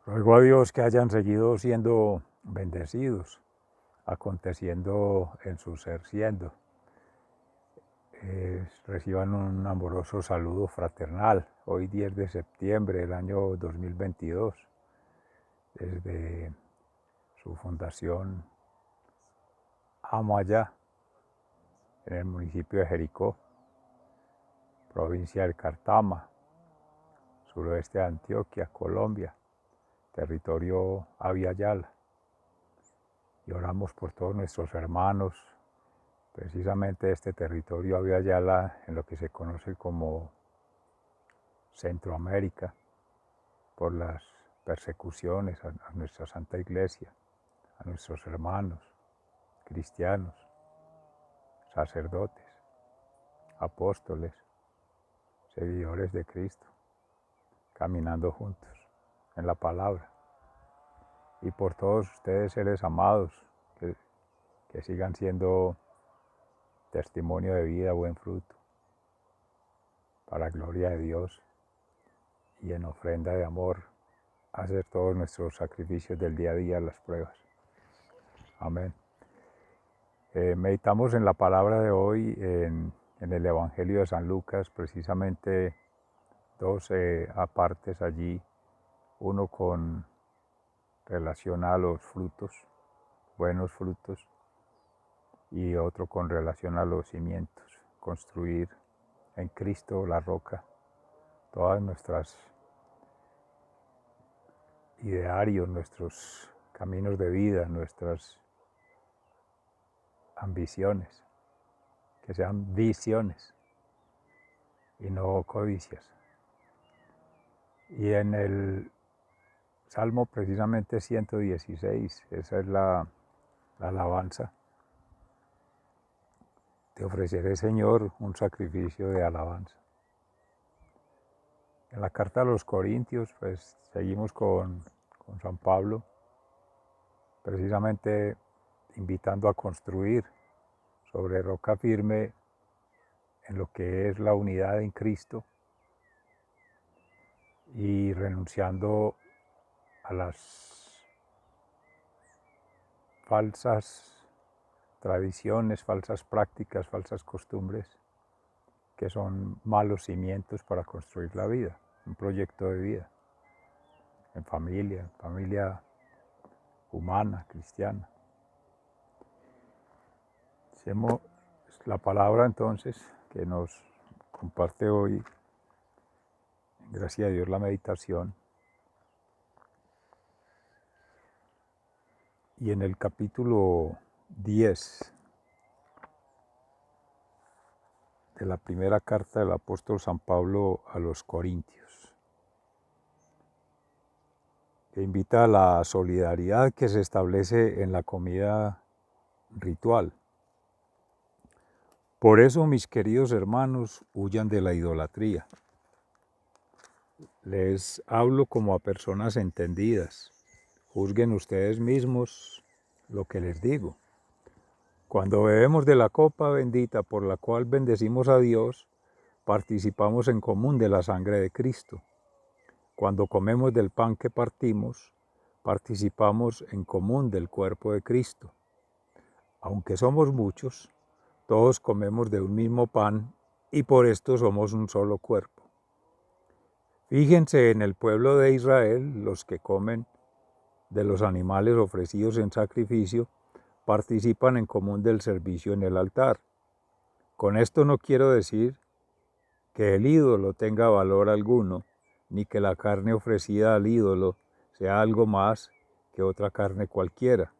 Ruego a Dios que hayan seguido siendo bendecidos, aconteciendo en su ser siendo. Reciban un amoroso saludo fraternal, hoy 10 de septiembre del año 2022, desde su fundación Amoyá, en el municipio de Jericó, provincia del Cartama, suroeste de Antioquia, Colombia, territorio Abya Yala. Y oramos por todos nuestros hermanos, precisamente este territorio Abya Yala, en lo que se conoce como Centroamérica, por las persecuciones a nuestra Santa Iglesia, a nuestros hermanos cristianos, sacerdotes, apóstoles, seguidores de Cristo, caminando juntos en la palabra. Y por todos ustedes, seres amados, que sigan siendo testimonio de vida, buen fruto, para gloria de Dios y en ofrenda de amor, hacer todos nuestros sacrificios del día a día, las pruebas. Amén. Meditamos en la palabra de hoy, en el Evangelio de San Lucas, precisamente dos apartes allí, uno con relación a los frutos, buenos frutos, y otro con relación a los cimientos, construir en Cristo la roca, todas nuestras idearios, nuestros caminos de vida, nuestras ambiciones, que sean visiones y no codicias. Y en el Salmo precisamente 116, esa es la alabanza. Te ofreceré, Señor, un sacrificio de alabanza. En la carta a los Corintios, pues seguimos con San Pablo, precisamente invitando a construir sobre roca firme en lo que es la unidad en Cristo y renunciando a las falsas tradiciones, falsas prácticas, falsas costumbres, que son malos cimientos para construir la vida, un proyecto de vida, en familia humana, cristiana. Hacemos la palabra entonces que nos comparte hoy, gracias a Dios, la meditación. Y en el capítulo 10 de la primera carta del apóstol San Pablo a los Corintios, que invita a la solidaridad que se establece en la comida ritual. Por eso, mis queridos hermanos, huyan de la idolatría. Les hablo como a personas entendidas. Juzguen ustedes mismos lo que les digo. Cuando bebemos de la copa bendita por la cual bendecimos a Dios, participamos en común de la sangre de Cristo. Cuando comemos del pan que partimos, participamos en común del cuerpo de Cristo. Aunque somos muchos, todos comemos de un mismo pan y por esto somos un solo cuerpo. Fíjense en el pueblo de Israel, los que comen de los animales ofrecidos en sacrificio, participan en común del servicio en el altar. Con esto no quiero decir que el ídolo tenga valor alguno, ni que la carne ofrecida al ídolo sea algo más que otra carne cualquiera.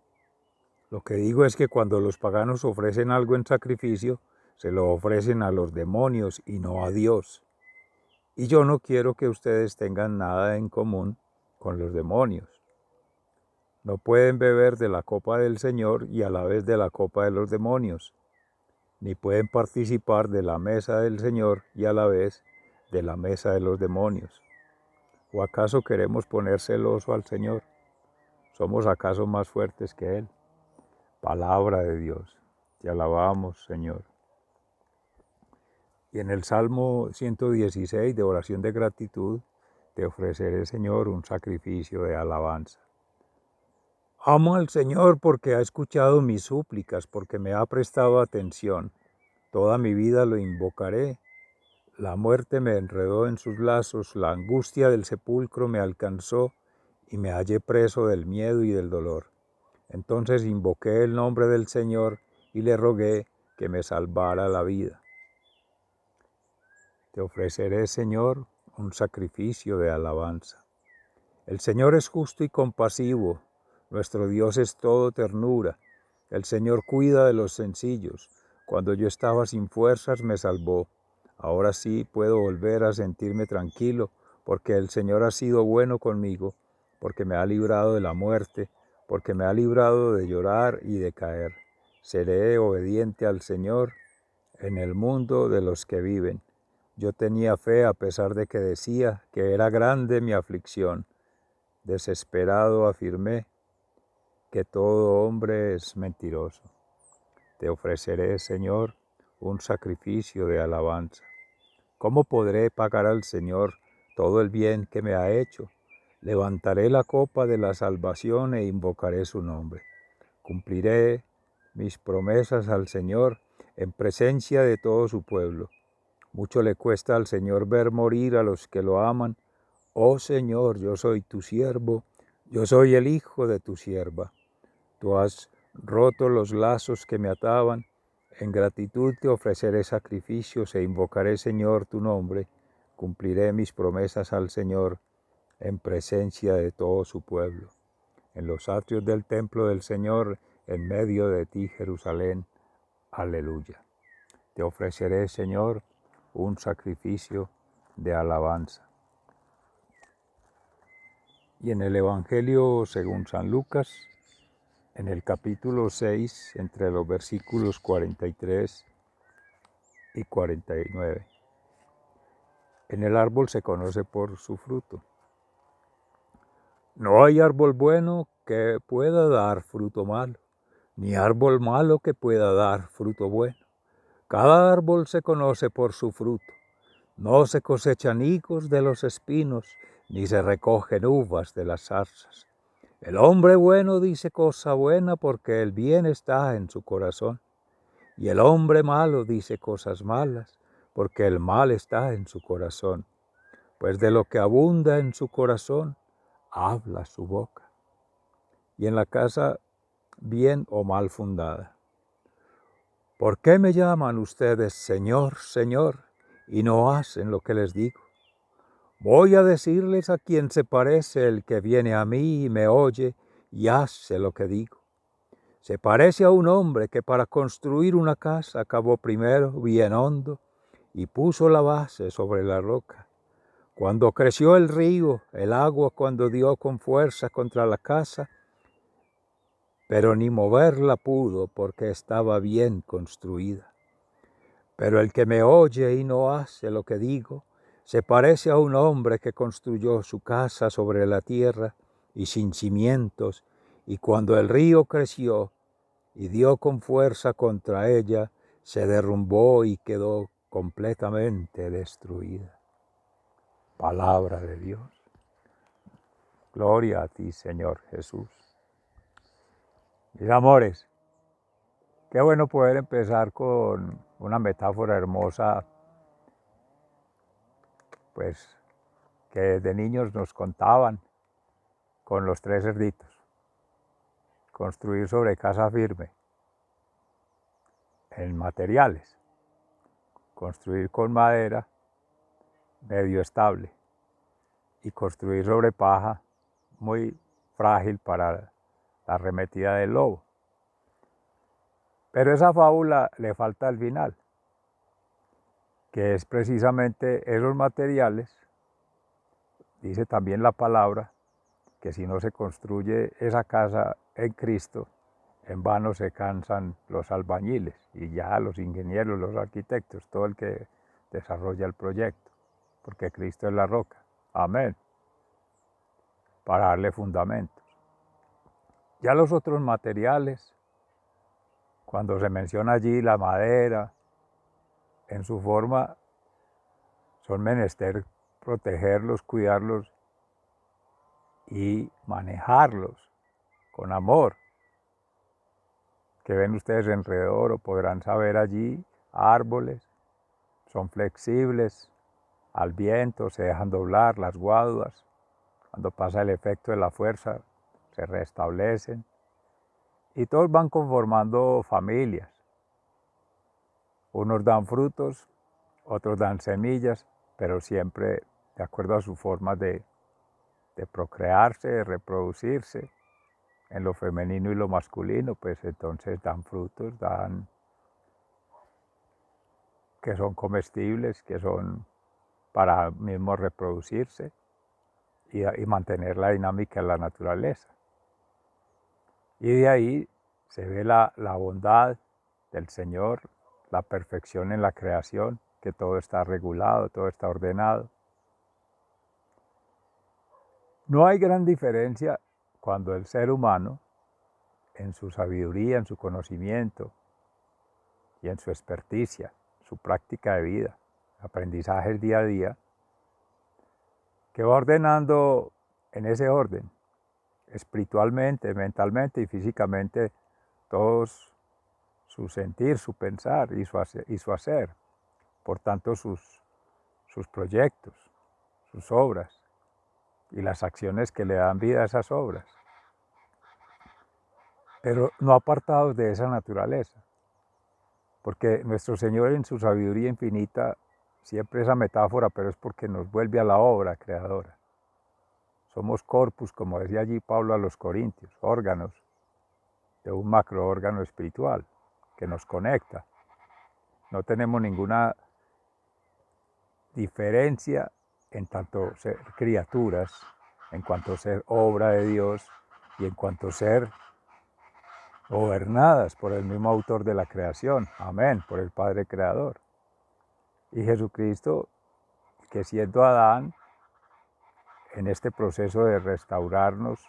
Lo que digo es que cuando los paganos ofrecen algo en sacrificio, se lo ofrecen a los demonios y no a Dios. Y yo no quiero que ustedes tengan nada en común con los demonios. No pueden beber de la copa del Señor y a la vez de la copa de los demonios, ni pueden participar de la mesa del Señor y a la vez de la mesa de los demonios. ¿O acaso queremos poner celoso al Señor? ¿Somos acaso más fuertes que Él? Palabra de Dios, te alabamos, Señor. Y en el Salmo 116 de oración de gratitud, Te ofreceré, Señor, un sacrificio de alabanza. Amo al Señor porque ha escuchado mis súplicas, porque me ha prestado atención. Toda mi vida lo invocaré. La muerte me enredó en sus lazos, la angustia del sepulcro me alcanzó y me hallé preso del miedo y del dolor. Entonces invoqué el nombre del Señor y le rogué que me salvara la vida. Te ofreceré, Señor, un sacrificio de alabanza. El Señor es justo y compasivo, nuestro Dios es todo ternura. El Señor cuida de los sencillos. Cuando yo estaba sin fuerzas me salvó. Ahora sí puedo volver a sentirme tranquilo, porque el Señor ha sido bueno conmigo, porque me ha librado de la muerte, porque me ha librado de llorar y de caer. Seré obediente al Señor en el mundo de los que viven. Yo tenía fe a pesar de que decía que era grande mi aflicción. Desesperado afirmé que todo hombre es mentiroso. Te ofreceré, Señor, un sacrificio de alabanza. ¿Cómo podré pagar al Señor todo el bien que me ha hecho? Levantaré la copa de la salvación e invocaré su nombre. Cumpliré mis promesas al Señor en presencia de todo su pueblo. Mucho le cuesta al Señor ver morir a los que lo aman. Oh Señor, yo soy tu siervo, yo soy el hijo de tu sierva. Tú has roto los lazos que me ataban. En gratitud te ofreceré sacrificios e invocaré, Señor, tu nombre. Cumpliré mis promesas al Señor en presencia de todo su pueblo. En los atrios del templo del Señor, en medio de ti, Jerusalén. Aleluya. Te ofreceré, Señor, un sacrificio de alabanza. Y en el Evangelio según San Lucas, en el capítulo 6, entre los versículos 43 y 49. En el árbol se conoce por su fruto. No hay árbol bueno que pueda dar fruto malo, ni árbol malo que pueda dar fruto bueno. Cada árbol se conoce por su fruto. No se cosechan higos de los espinos, ni se recogen uvas de las zarzas. El hombre bueno dice cosa buena porque el bien está en su corazón. Y el hombre malo dice cosas malas porque el mal está en su corazón. Pues de lo que abunda en su corazón, habla su boca. Y en la casa bien o mal fundada. ¿Por qué me llaman ustedes Señor, Señor, y no hacen lo que les digo? Voy a decirles a quien se parece el que viene a mí y me oye y hace lo que digo. Se parece a un hombre que para construir una casa cavó primero bien hondo y puso la base sobre la roca. Cuando creció el río, el agua cuando dio con fuerza contra la casa, pero ni moverla pudo porque estaba bien construida. Pero el que me oye y no hace lo que digo, se parece a un hombre que construyó su casa sobre la tierra y sin cimientos, y cuando el río creció y dio con fuerza contra ella, se derrumbó y quedó completamente destruida. Palabra de Dios. Gloria a ti, Señor Jesús. Mis amores, qué bueno poder empezar con una metáfora hermosa, pues que desde niños nos contaban con los tres cerditos. Construir sobre casa firme, en materiales. Construir con madera, medio estable. Y construir sobre paja, muy frágil para la arremetida del lobo. Pero esa fábula le falta al final, que es precisamente esos materiales. Dice también la palabra que si no se construye esa casa en Cristo, en vano se cansan los albañiles y ya los ingenieros, los arquitectos, todo el que desarrolla el proyecto, porque Cristo es la roca. Amén. Para darle fundamentos. Ya los otros materiales, cuando se menciona allí la madera, en su forma son menester protegerlos, cuidarlos y manejarlos con amor. Que ven ustedes alrededor o podrán saber allí árboles, son flexibles al viento, se dejan doblar las guaduas, cuando pasa el efecto de la fuerza se restablecen y todos van conformando familias. Unos dan frutos, otros dan semillas, pero siempre de acuerdo a su forma de procrearse, de reproducirse, en lo femenino y lo masculino, pues entonces dan frutos, dan que son comestibles, que son para mismo reproducirse y mantener la dinámica en la naturaleza. Y de ahí se ve la bondad del Señor, la perfección en la creación, que todo está regulado, todo está ordenado. No hay gran diferencia cuando el ser humano, en su sabiduría, en su conocimiento y en su experticia, su práctica de vida, aprendizajes día a día, que va ordenando en ese orden, espiritualmente, mentalmente y físicamente, todos su sentir, su pensar y su hacer. Por tanto, sus proyectos, sus obras y las acciones que le dan vida a esas obras. Pero no apartados de esa naturaleza, porque nuestro Señor en su sabiduría infinita, siempre esa metáfora, pero es porque nos vuelve a la obra creadora. Somos corpus, como decía allí Pablo a los Corintios, órganos de un macroórgano espiritual que nos conecta. No tenemos ninguna diferencia en tanto ser criaturas, en cuanto ser obra de Dios y en cuanto ser gobernadas por el mismo autor de la creación, amén, por el Padre Creador. Y Jesucristo, que siendo Adán, en este proceso de restaurarnos,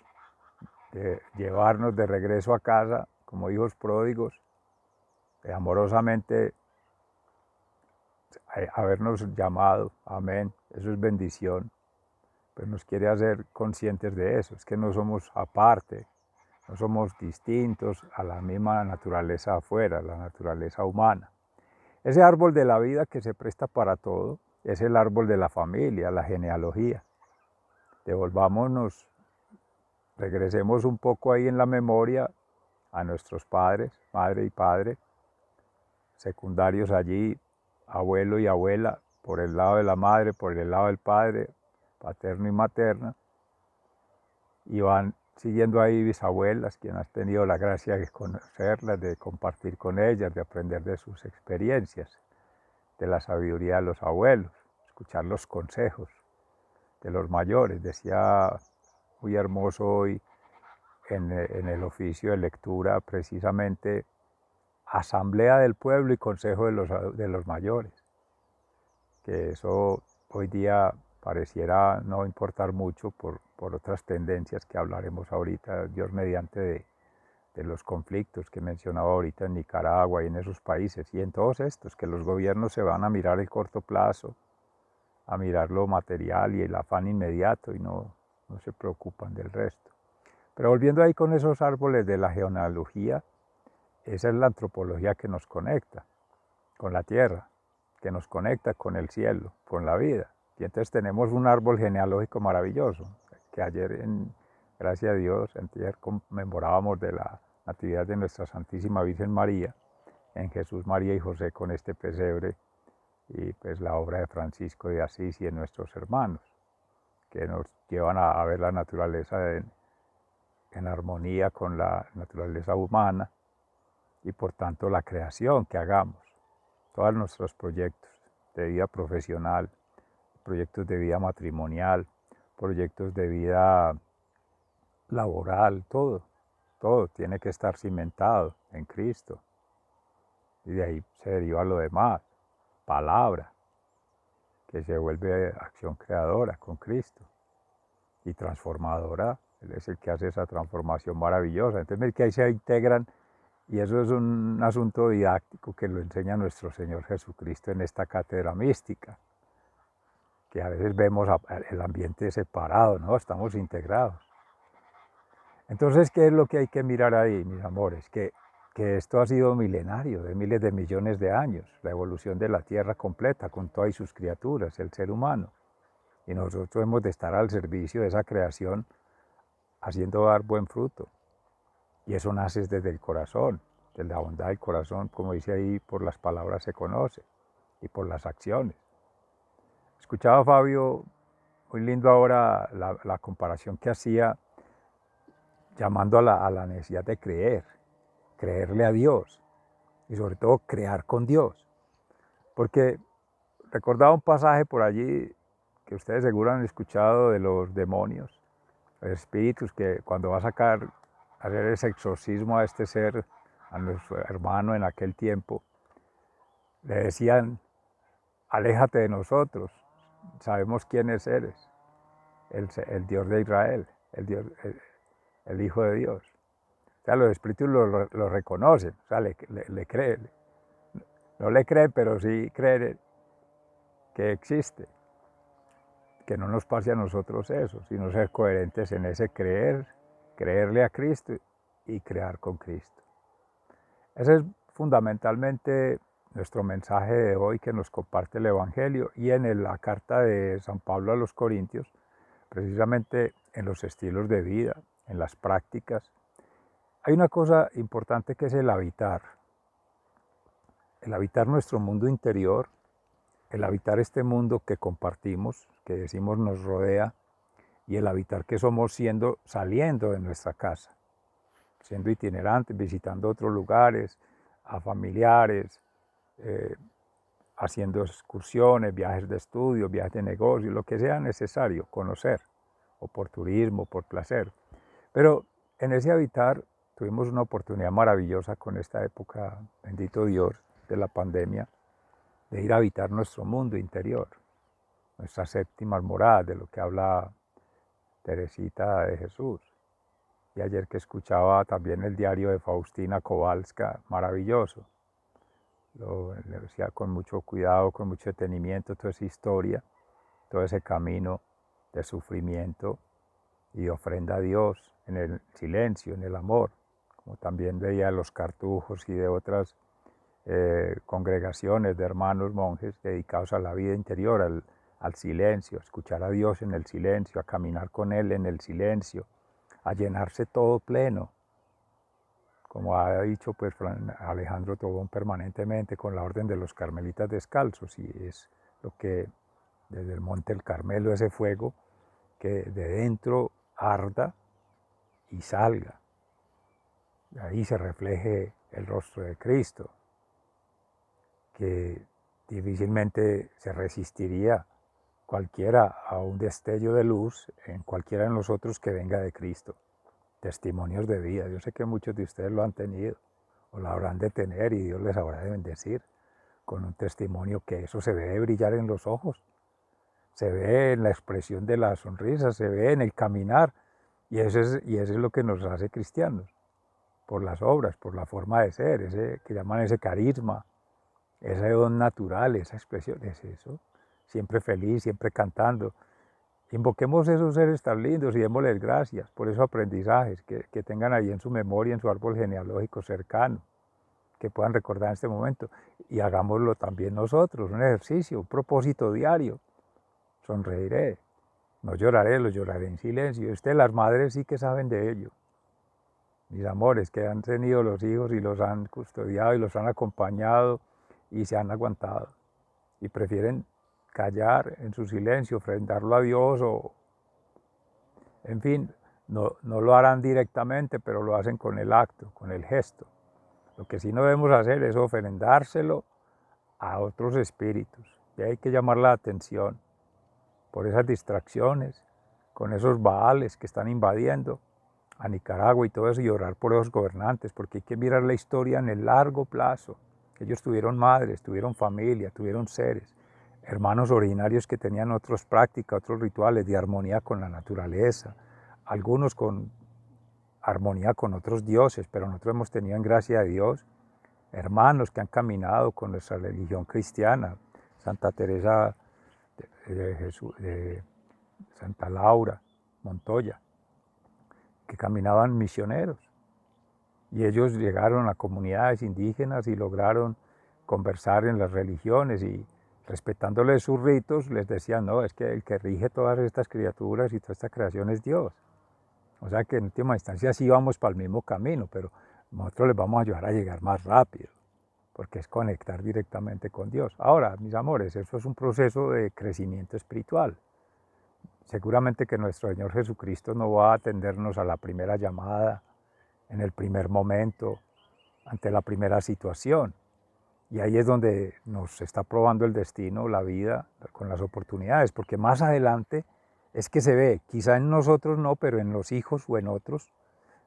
de llevarnos de regreso a casa como hijos pródigos, de amorosamente habernos llamado, amén, eso es bendición, pero nos quiere hacer conscientes de eso, es que no somos aparte, no somos distintos a la misma naturaleza afuera, la naturaleza humana. Ese árbol de la vida que se presta para todo es el árbol de la familia, la genealogía. Devolvámonos, regresemos un poco ahí en la memoria a nuestros padres, madre y padre, secundarios allí, abuelo y abuela, por el lado de la madre, por el lado del padre, paterno y materna, y van siguiendo ahí bisabuelas, quien has tenido la gracia de conocerlas, de compartir con ellas, de aprender de sus experiencias, de la sabiduría de los abuelos, escuchar los consejos de los mayores. Decía muy hermoso hoy en el oficio de lectura precisamente asamblea del pueblo y consejo de los mayores, que eso hoy día pareciera no importar mucho por otras tendencias que hablaremos ahorita, Dios mediante, de los conflictos que mencionaba ahorita en Nicaragua y en esos países y en todos estos, que los gobiernos se van a mirar el corto plazo, a mirar lo material y el afán inmediato y no se preocupan del resto. Pero volviendo ahí con esos árboles de la genealogía, esa es la antropología que nos conecta con la tierra, que nos conecta con el cielo, con la vida. Y entonces tenemos un árbol genealógico maravilloso, que ayer, gracias a Dios, ayer conmemorábamos de la Natividad de nuestra Santísima Virgen María, en Jesús, María y José con este pesebre, y pues la obra de Francisco de Asís y de nuestros hermanos, que nos llevan a ver la naturaleza en armonía con la naturaleza humana y por tanto la creación que hagamos, todos nuestros proyectos de vida profesional, proyectos de vida matrimonial, proyectos de vida laboral, todo tiene que estar cimentado en Cristo. Y de ahí se deriva lo demás, palabra, que se vuelve acción creadora con Cristo y transformadora. Él es el que hace esa transformación maravillosa. Entonces, que ahí se integran, y eso es un asunto didáctico que lo enseña nuestro Señor Jesucristo en esta cátedra mística, que a veces vemos el ambiente separado, ¿no? Estamos integrados. Entonces, ¿qué es lo que hay que mirar ahí, mis amores? Que esto ha sido milenario, de miles de millones de años, la evolución de la Tierra completa, con todas sus criaturas, el ser humano. Y nosotros hemos de estar al servicio de esa creación, haciendo dar buen fruto. Y eso nace desde el corazón, de la bondad del corazón, como dice ahí, por las palabras se conoce y por las acciones. Escuchaba a Fabio, muy lindo ahora, la comparación que hacía, llamando a la necesidad de creerle a Dios y sobre todo crear con Dios. Porque recordaba un pasaje por allí que ustedes seguro han escuchado de los demonios, los espíritus, que cuando va a hacer ese exorcismo a este ser, a nuestro hermano en aquel tiempo, le decían, aléjate de nosotros, sabemos quiénes eres, el Dios de Israel, el Hijo de Dios. O sea, los espíritus lo reconocen, o sea, le creen. No le creen, pero sí creen que existe. Que no nos pase a nosotros eso, sino ser coherentes en ese creerle a Cristo y crear con Cristo. Ese es fundamentalmente nuestro mensaje de hoy que nos comparte el Evangelio y en la carta de San Pablo a los Corintios, precisamente en los estilos de vida, en las prácticas. Hay una cosa importante que es el habitar nuestro mundo interior, el habitar este mundo que compartimos, que decimos nos rodea, y el habitar que somos saliendo de nuestra casa, siendo itinerantes, visitando otros lugares, a familiares, haciendo excursiones, viajes de estudio, viajes de negocio, lo que sea necesario conocer, o por turismo, por placer. Pero en ese habitar tuvimos una oportunidad maravillosa con esta época, bendito Dios, de la pandemia, de ir a habitar nuestro mundo interior, nuestras séptimas moradas, de lo que habla Teresita de Jesús. Y ayer que escuchaba también el diario de Faustina Kowalska, maravilloso. Lo decía con mucho cuidado, con mucho detenimiento, toda esa historia, todo ese camino de sufrimiento y de ofrenda a Dios en el silencio, en el amor, como también veía los cartujos y de otras congregaciones de hermanos monjes dedicados a la vida interior, al silencio, a escuchar a Dios en el silencio, a caminar con Él en el silencio, a llenarse todo pleno, como ha dicho pues Alejandro Tobón permanentemente con la orden de los carmelitas descalzos, y es lo que desde el monte del Carmelo, ese fuego que de dentro arda y salga, de ahí se refleje el rostro de Cristo, que difícilmente se resistiría cualquiera a un destello de luz en cualquiera de nosotros que venga de Cristo. Testimonios de vida, yo sé que muchos de ustedes lo han tenido o lo habrán de tener y Dios les habrá de bendecir con un testimonio que eso se ve brillar en los ojos, se ve en la expresión de la sonrisa, se ve en el caminar, y eso es lo que nos hace cristianos, por las obras, por la forma de ser, ese que llaman ese carisma, ese don natural, esa expresión, es eso, siempre feliz, siempre cantando. Invoquemos esos seres tan lindos y démosles gracias por esos aprendizajes que tengan ahí en su memoria, en su árbol genealógico cercano, que puedan recordar en este momento. Y hagámoslo también nosotros, un ejercicio, un propósito diario. Sonreiré, no lloraré, lo lloraré en silencio. Ustedes, las madres, sí que saben de ello. Mis amores, que han tenido los hijos y los han custodiado y los han acompañado y se han aguantado. Y prefieren callar en su silencio, ofrendarlo a Dios en fin, no lo harán directamente, pero lo hacen con el acto, con el gesto. Lo que sí no debemos hacer es ofrendárselo a otros espíritus. Y hay que llamar la atención por esas distracciones, con esos baales que están invadiendo a Nicaragua y todo eso, y orar por esos gobernantes, porque hay que mirar la historia en el largo plazo. Ellos tuvieron madres, tuvieron familia, tuvieron seres, hermanos originarios que tenían otras prácticas, otros rituales de armonía con la naturaleza, algunos con armonía con otros dioses, pero nosotros hemos tenido en gracia de Dios hermanos que han caminado con nuestra religión cristiana. Santa Teresa de Santa Laura, Montoya, que caminaban misioneros. Y ellos llegaron a comunidades indígenas y lograron conversar en las religiones y respetándoles sus ritos, les decían, no, es que el que rige todas estas criaturas y toda esta creación es Dios. O sea que en última instancia sí vamos para el mismo camino, pero nosotros les vamos a ayudar a llegar más rápido, porque es conectar directamente con Dios. Ahora, mis amores, eso es un proceso de crecimiento espiritual. Seguramente que nuestro Señor Jesucristo no va a atendernos a la primera llamada, en el primer momento, ante la primera situación. Y ahí es donde nos está probando el destino, la vida, con las oportunidades, porque más adelante es que se ve, quizá en nosotros no, pero en los hijos o en otros,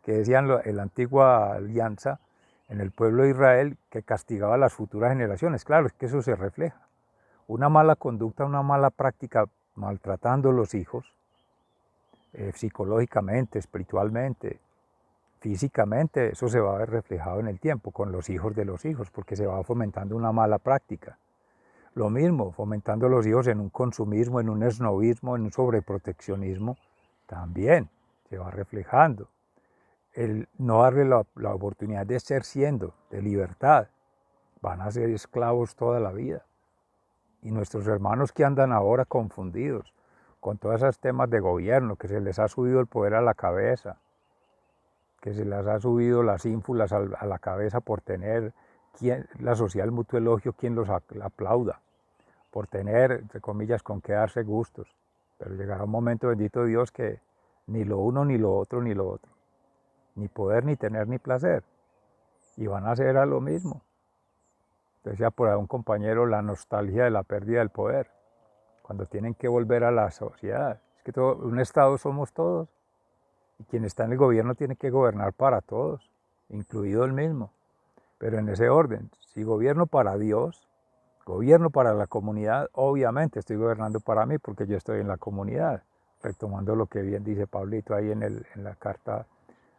que decían en la antigua alianza, en el pueblo de Israel, que castigaba a las futuras generaciones. Claro, es que eso se refleja. Una mala conducta, una mala práctica maltratando a los hijos, psicológicamente, espiritualmente, físicamente, eso se va a ver reflejado en el tiempo, con los hijos de los hijos, porque se va fomentando una mala práctica. Lo mismo, fomentando a los hijos en un consumismo, en un esnovismo, en un sobreproteccionismo, también se va reflejando. El no darle la oportunidad de ser siendo, de libertad, van a ser esclavos toda la vida. Y nuestros hermanos que andan ahora confundidos con todos esos temas de gobierno, que se les ha subido el poder a la cabeza, que se les ha subido las ínfulas a la cabeza por tener la sociedad mutuo elogio, quien los aplauda, por tener, entre comillas, con qué darse gustos. Pero llegará un momento, bendito Dios, que ni lo uno, ni lo otro, ni lo otro, ni poder, ni tener, ni placer, y van a ser a lo mismo. Decía por ahí un compañero, la nostalgia de la pérdida del poder, cuando tienen que volver a la sociedad. Es que un Estado somos todos, y quien está en el gobierno tiene que gobernar para todos, incluido el mismo. Pero en ese orden, si gobierno para Dios, gobierno para la comunidad, obviamente estoy gobernando para mí porque yo estoy en la comunidad, retomando lo que bien dice Pablito ahí en la carta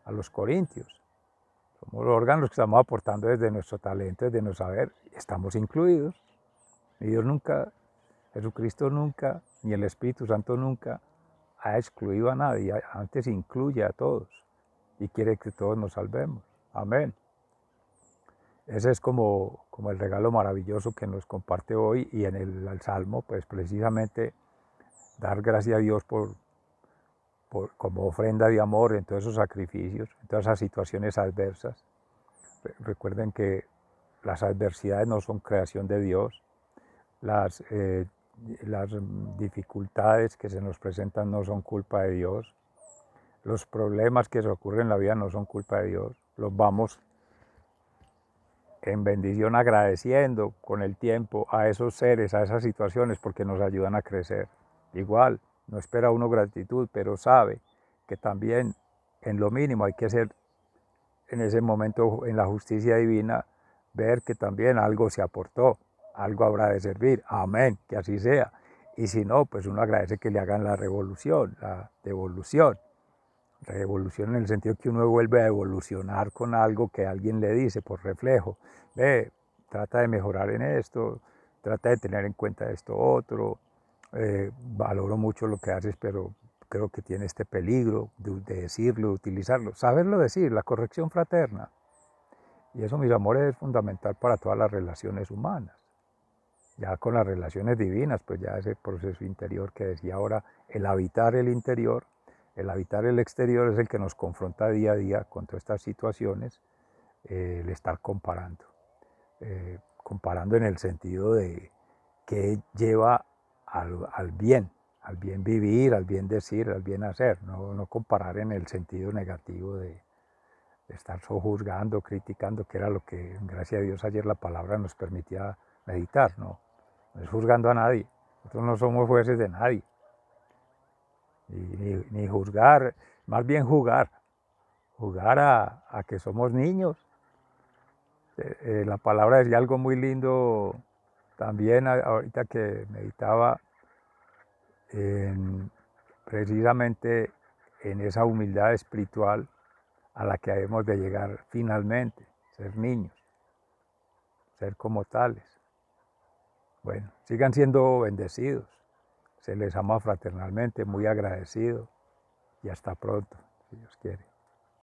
a los Corintios. Somos los órganos que estamos aportando desde nuestro talento, desde nuestro saber, estamos incluidos. Y Dios nunca, Jesucristo nunca, ni el Espíritu Santo nunca ha excluido a nadie, antes incluye a todos y quiere que todos nos salvemos. Amén. Ese es como el regalo maravilloso que nos comparte hoy, y en el Salmo, pues precisamente dar gracias a Dios como ofrenda de amor en todos esos sacrificios, en todas esas situaciones adversas. Recuerden que las adversidades no son creación de Dios, las dificultades que se nos presentan no son culpa de Dios, los problemas que se ocurren en la vida no son culpa de Dios, los vamos en bendición agradeciendo con el tiempo a esos seres, a esas situaciones, porque nos ayudan a crecer. Igual, no espera uno gratitud, pero sabe que también en lo mínimo hay que ser en ese momento, en la justicia divina, ver que también algo se aportó, algo habrá de servir. Amén, que así sea. Y si no, pues uno agradece que le hagan la revolución, la devolución. Revolución en el sentido que uno vuelve a evolucionar con algo que alguien le dice por reflejo. Ve, trata de mejorar en esto, trata de tener en cuenta esto otro. Valoro mucho lo que haces, pero creo que tiene este peligro de decirlo, de utilizarlo. Saberlo decir, la corrección fraterna. Y eso, mis amores, es fundamental para todas las relaciones humanas. Ya con las relaciones divinas, pues ya ese proceso interior que decía ahora, el habitar el interior, el habitar el exterior es el que nos confronta día a día con todas estas situaciones, el estar comparando. Comparando en el sentido de que lleva al bien vivir, al bien decir, al bien hacer, no comparar en el sentido negativo de estar sojuzgando, criticando, que era lo que, gracias a Dios, ayer la palabra nos permitía meditar, no es juzgando a nadie, nosotros no somos jueces de nadie, ni juzgar, más bien jugar a que somos niños. La palabra decía algo muy lindo también ahorita que meditaba precisamente en esa humildad espiritual a la que debemos de llegar finalmente, ser niños, ser como tales. Bueno, sigan siendo bendecidos. Se les ama fraternalmente, muy agradecido y hasta pronto, si Dios quiere.